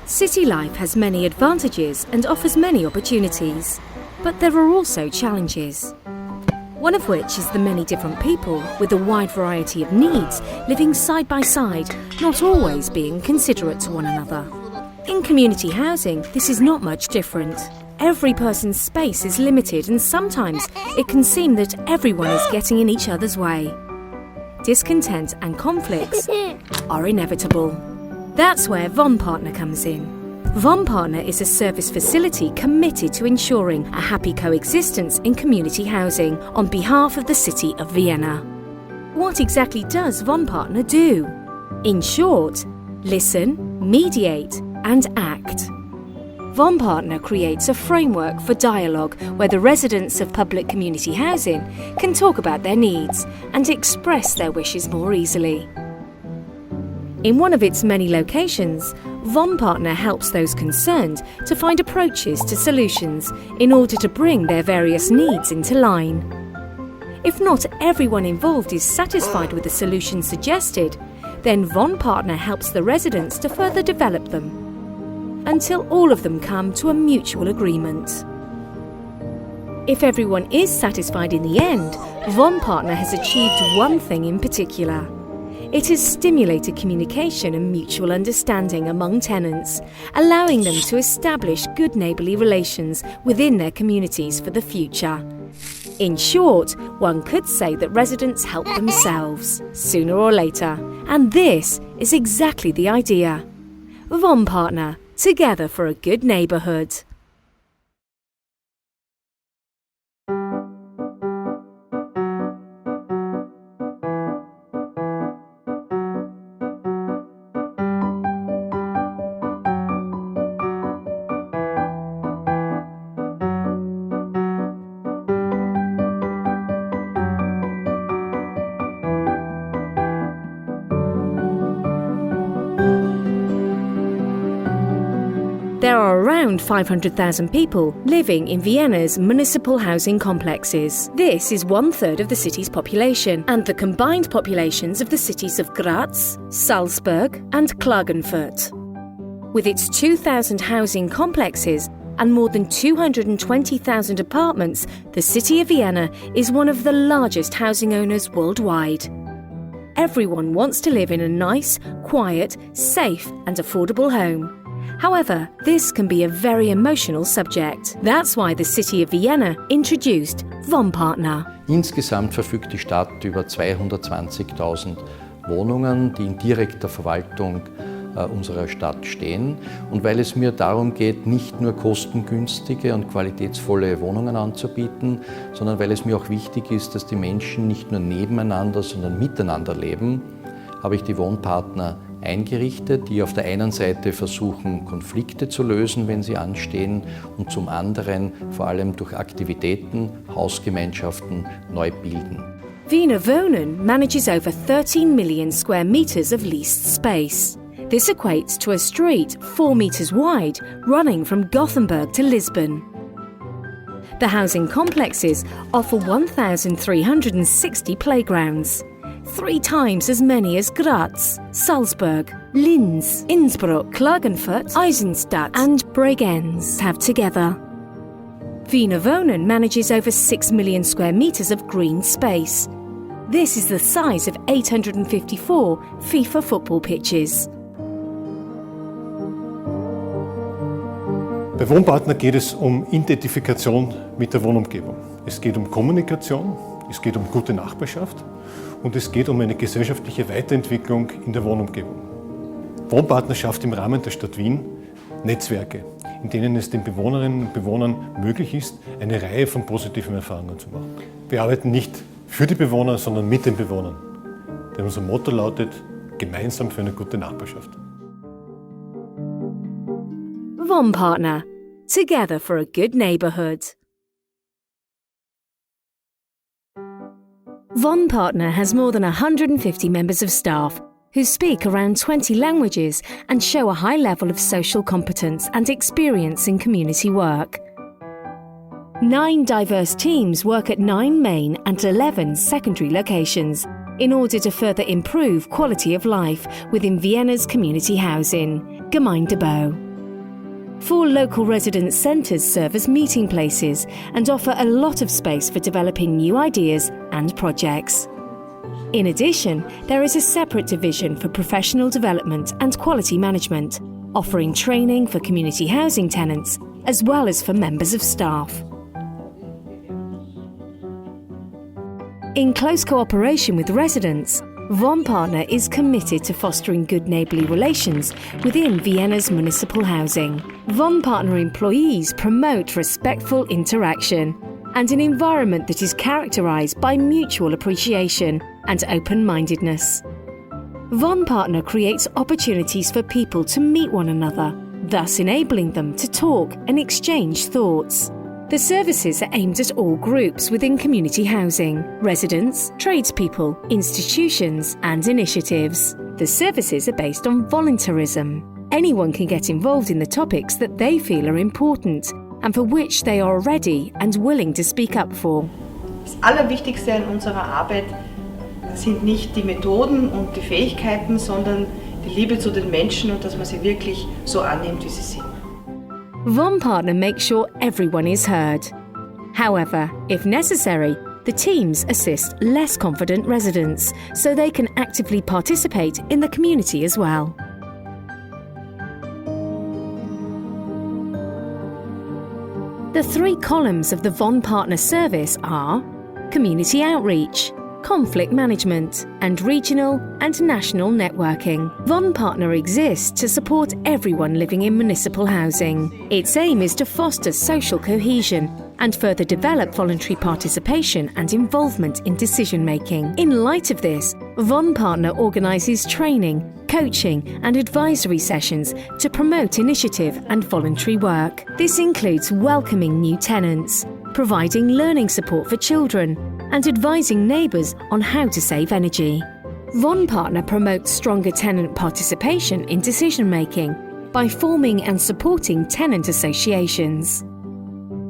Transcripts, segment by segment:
City life has many advantages and offers many opportunities, but there are also challenges. One of which is the many different people with a wide variety of needs living side by side, not always being considerate to one another. In community housing, this is not much different. Every person's space is limited and sometimes it can seem that everyone is getting in each other's way. Discontent and conflicts are inevitable. That's where wohnpartner comes in. wohnpartner is a service facility committed to ensuring a happy coexistence in community housing on behalf of the city of Vienna. What exactly does wohnpartner do? In short, listen, mediate and act. wohnpartner creates a framework for dialogue where the residents of public community housing can talk about their needs and express their wishes more easily. In one of its many locations, wohnpartner helps those concerned to find approaches to solutions in order to bring their various needs into line. If not everyone involved is satisfied with the solution suggested, then wohnpartner helps the residents to further develop them, until all of them come to a mutual agreement. If everyone is satisfied in the end, wohnpartner has achieved one thing in particular. It has stimulated communication and mutual understanding among tenants, allowing them to establish good neighbourly relations within their communities for the future. In short, one could say that residents help themselves, sooner or later. And this is exactly the idea. wohnpartner, together for a good neighbourhood. There are around 500,000 people living in Vienna's municipal housing complexes. This is 1/3 of the city's population and the combined populations of the cities of Graz, Salzburg and Klagenfurt. With its 2,000 housing complexes and more than 220,000 apartments, the city of Vienna is one of the largest housing owners worldwide. Everyone wants to live in a nice, quiet, safe and affordable home. However, this can be a very emotional subject. That's why the city of Vienna introduced wohnpartner. Insgesamt verfügt die Stadt über 220.000 Wohnungen, die in direkter Verwaltung unserer Stadt stehen. Und weil es mir darum geht, nicht nur kostengünstige und qualitätsvolle Wohnungen anzubieten, sondern weil es mir auch wichtig ist, dass die Menschen nicht nur nebeneinander, sondern miteinander leben, habe ich die wohnpartner eingerichtet, die auf der einen Seite versuchen, Konflikte zu lösen, wenn sie anstehen, und zum anderen vor allem durch Aktivitäten Hausgemeinschaften neu bilden. Wiener Wohnen manages over 13 million square metres of leased space. This equates to a street 4 metres wide running from Gothenburg to Lisbon. The housing complexes offer 1,360 playgrounds, 3 times as many as Graz, Salzburg, Linz, Innsbruck, Klagenfurt, Eisenstadt and Bregenz have together. Wiener Wohnen manages over 6 million square metres of green space. This is the size of 854 FIFA football pitches. Bei wohnpartner geht es um Identifikation mit der Wohnumgebung. Es geht um Kommunikation, es geht um gute Nachbarschaft und es geht um eine gesellschaftliche Weiterentwicklung in der Wohnumgebung. wohnpartner schafft im Rahmen der Stadt Wien Netzwerke, in denen es den Bewohnerinnen und Bewohnern möglich ist, eine Reihe von positiven Erfahrungen zu machen. Wir arbeiten nicht für die Bewohner, sondern mit den Bewohnern. Denn unser Motto lautet: gemeinsam für eine gute Nachbarschaft. wohnpartner, together for a good neighbourhood. wohnpartner has more than 150 members of staff who speak around 20 languages and show a high level of social competence and experience in community work. 9 diverse teams work at 9 main and 11 secondary locations in order to further improve quality of life within Vienna's community housing. GEMEINDEBAU. 4 local residence centres serve as meeting places and offer a lot of space for developing new ideas and projects. In addition, there is a separate division for professional development and quality management, offering training for community housing tenants as well as for members of staff. In close cooperation with residents, wohnpartner is committed to fostering good neighbourly relations within Vienna's municipal housing. wohnpartner employees promote respectful interaction and an environment that is characterised by mutual appreciation and open-mindedness. wohnpartner creates opportunities for people to meet one another, thus enabling them to talk and exchange thoughts. The services are aimed at all groups within community housing: residents, tradespeople, institutions and initiatives. The services are based on voluntarism. Anyone can get involved in the topics that they feel are important and for which they are ready and willing to speak up for. Das Allerwichtigste an unserer Arbeit sind nicht die Methoden und die Fähigkeiten, sondern die Liebe zu den Menschen und dass man sie wirklich so annimmt, wie sie sind. wohnpartner makes sure everyone is heard. However, if necessary, the teams assist less confident residents so they can actively participate in the community as well. The 3 columns of the wohnpartner service are community outreach, conflict management, and regional and national networking. wohnpartner exists to support everyone living in municipal housing. Its aim is to foster social cohesion and further develop voluntary participation and involvement in decision-making. In light of this, wohnpartner organises training, coaching and advisory sessions to promote initiative and voluntary work. This includes welcoming new tenants, providing learning support for children, and advising neighbours on how to save energy. wohnpartner promotes stronger tenant participation in decision-making by forming and supporting tenant associations.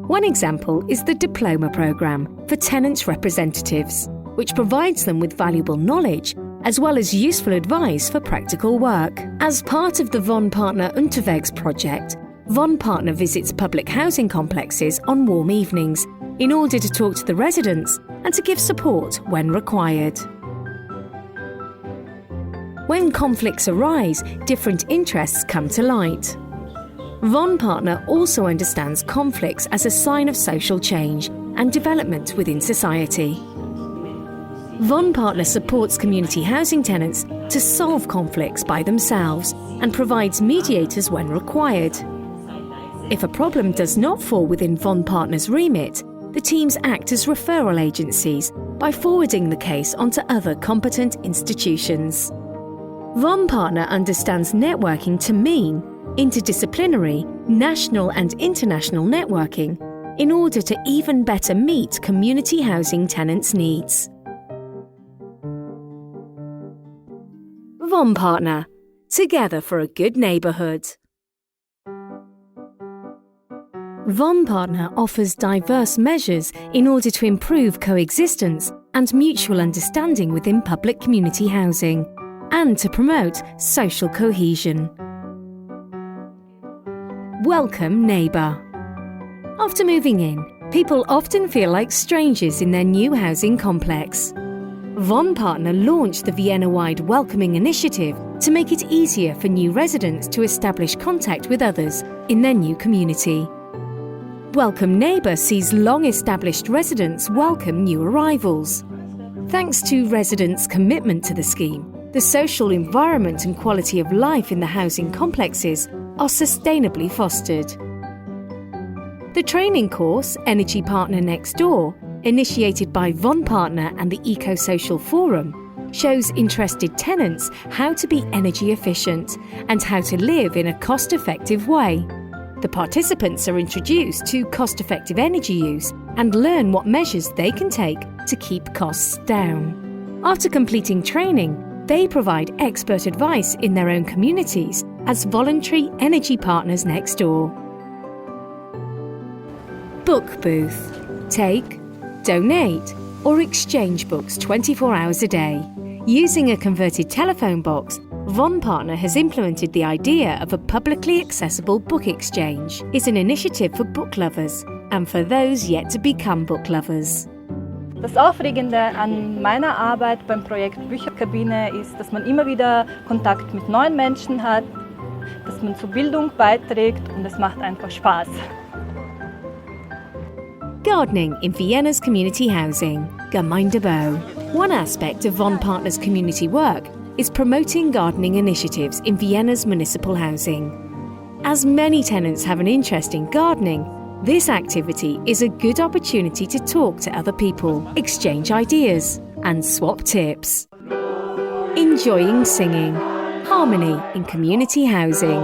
One example is the Diploma Programme for tenants' representatives, which provides them with valuable knowledge as well as useful advice for practical work. As part of the wohnpartner Unterwegs project, wohnpartner visits public housing complexes on warm evenings in order to talk to the residents and to give support when required. When conflicts arise, different interests come to light. wohnpartner also understands conflicts as a sign of social change and development within society. wohnpartner supports community housing tenants to solve conflicts by themselves and provides mediators when required. If a problem does not fall within wohnpartner's remit, the teams act as referral agencies by forwarding the case onto other competent institutions. wohnpartner understands networking to mean interdisciplinary, national and international networking in order to even better meet community housing tenants' needs. wohnpartner, together for a good neighbourhood. wohnpartner offers diverse measures in order to improve coexistence and mutual understanding within public community housing and to promote social cohesion. Welcome neighbour. After moving in, people often feel like strangers in their new housing complex. wohnpartner launched the Vienna-wide Welcoming Initiative to make it easier for new residents to establish contact with others in their new community. Welcome Neighbour sees long-established residents welcome new arrivals. Thanks to residents' commitment to the scheme, the social environment and quality of life in the housing complexes are sustainably fostered. The training course, Energy Partner Next Door, initiated by wohnpartner and the Eco-Social Forum, shows interested tenants how to be energy efficient and how to live in a cost-effective way. The participants are introduced to cost-effective energy use and learn what measures they can take to keep costs down. After completing training, they provide expert advice in their own communities as voluntary energy partners next door. Book booth. Take, donate, or exchange books 24 hours a day. Using a converted telephone box, wohnpartner has implemented the idea of a publicly accessible book exchange. It's an initiative for book lovers and for those yet to become book lovers. Das Aufregende an meiner Arbeit beim Projekt Bücherkabine ist, dass man immer wieder Kontakt mit neuen Menschen hat, dass man zur Bildung beiträgt und es macht einfach Spaß. Gardening in Vienna's community housing, Gemeindebau. One aspect of wohnpartner's community work is promoting gardening initiatives in Vienna's municipal housing. As many tenants have an interest in gardening, this activity is a good opportunity to talk to other people, exchange ideas, and swap tips. Enjoying singing, harmony in community housing.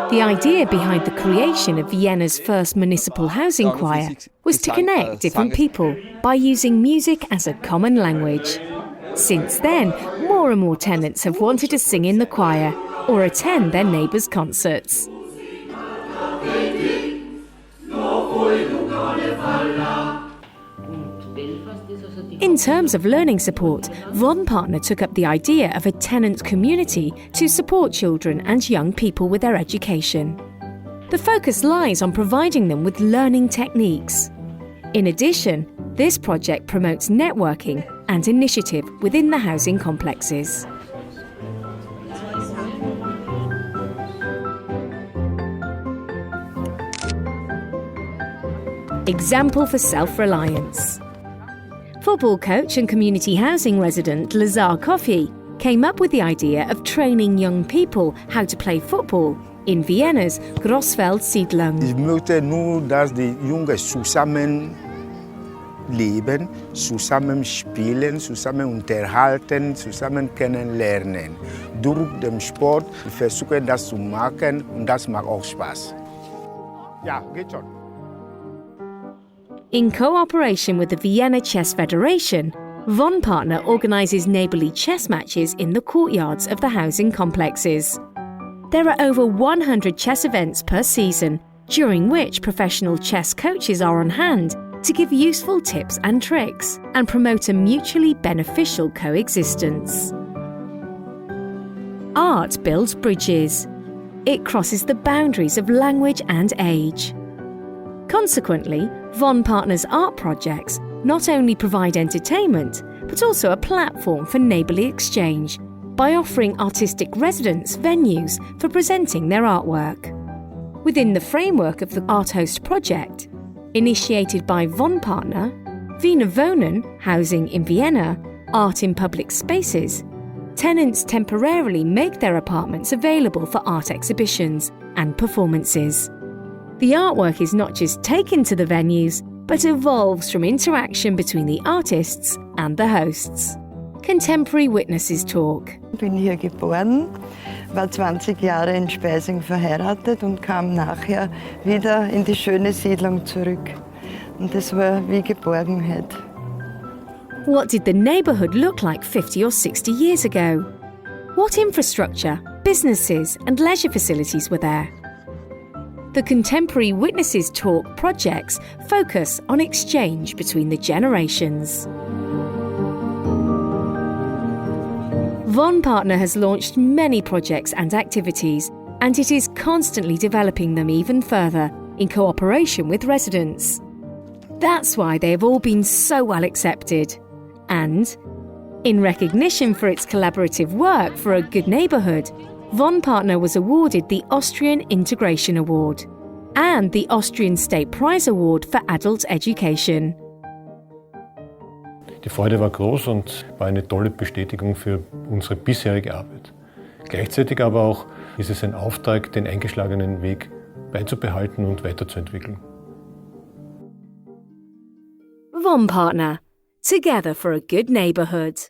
The idea behind the creation of Vienna's first municipal housing choir was to connect different people by using music as a common language. Since then, more and more tenants have wanted to sing in the choir or attend their neighbours' concerts. In terms of learning support, wohnpartner took up the idea of a tenant community to support children and young people with their education. The focus lies on providing them with learning techniques. In addition, this project promotes networking and initiative within the housing complexes. Example for self-reliance. Football coach and community housing resident Lazar Coffey came up with the idea of training young people how to play football in Vienna's Grossfeld-Siedlung. Ich möchte nur, dass die Jungen zusammen leben, zusammen spielen, zusammen unterhalten, zusammen kennenlernen. Durch den Sport versuchen das zu machen und das macht auch Spaß. Ja, geht schon. In cooperation with the Vienna Chess Federation, wohnpartner organises neighbourly chess matches in the courtyards of the housing complexes. There are over 100 chess events per season, during which professional chess coaches are on hand to give useful tips and tricks and promote a mutually beneficial coexistence. Art builds bridges. It crosses the boundaries of language and age. Consequently, wohnpartner's art projects not only provide entertainment, but also a platform for neighbourly exchange by offering artistic residents venues for presenting their artwork. Within the framework of the Art Host project, initiated by wohnpartner, Wiener Wohnen, housing in Vienna, art in public spaces, tenants temporarily make their apartments available for art exhibitions and performances. The artwork is not just taken to the venues, but evolves from interaction between the artists and the hosts. Contemporary Witnesses Talk. Ich bin hier geboren, war 20 Jahre in Speising verheiratet und kam nachher wieder in die schöne Siedlung zurück. Und das war wie Geborgenheit. What did the neighbourhood look like 50 or 60 years ago? What infrastructure, businesses and leisure facilities were there? The Contemporary Witnesses Talk projects focus on exchange between the generations. wohnpartner has launched many projects and activities, and it is constantly developing them even further in cooperation with residents. That's why they have all been so well accepted. And, in recognition for its collaborative work for a good neighbourhood, wohnpartner was awarded the Austrian Integration Award and the Austrian State Prize Award for Adult Education. Die Freude war groß und war eine tolle Bestätigung für unsere bisherige Arbeit. Gleichzeitig aber auch ist es ein Auftrag, den eingeschlagenen Weg beizubehalten und weiterzuentwickeln. wohnpartner, together for a good neighbourhood.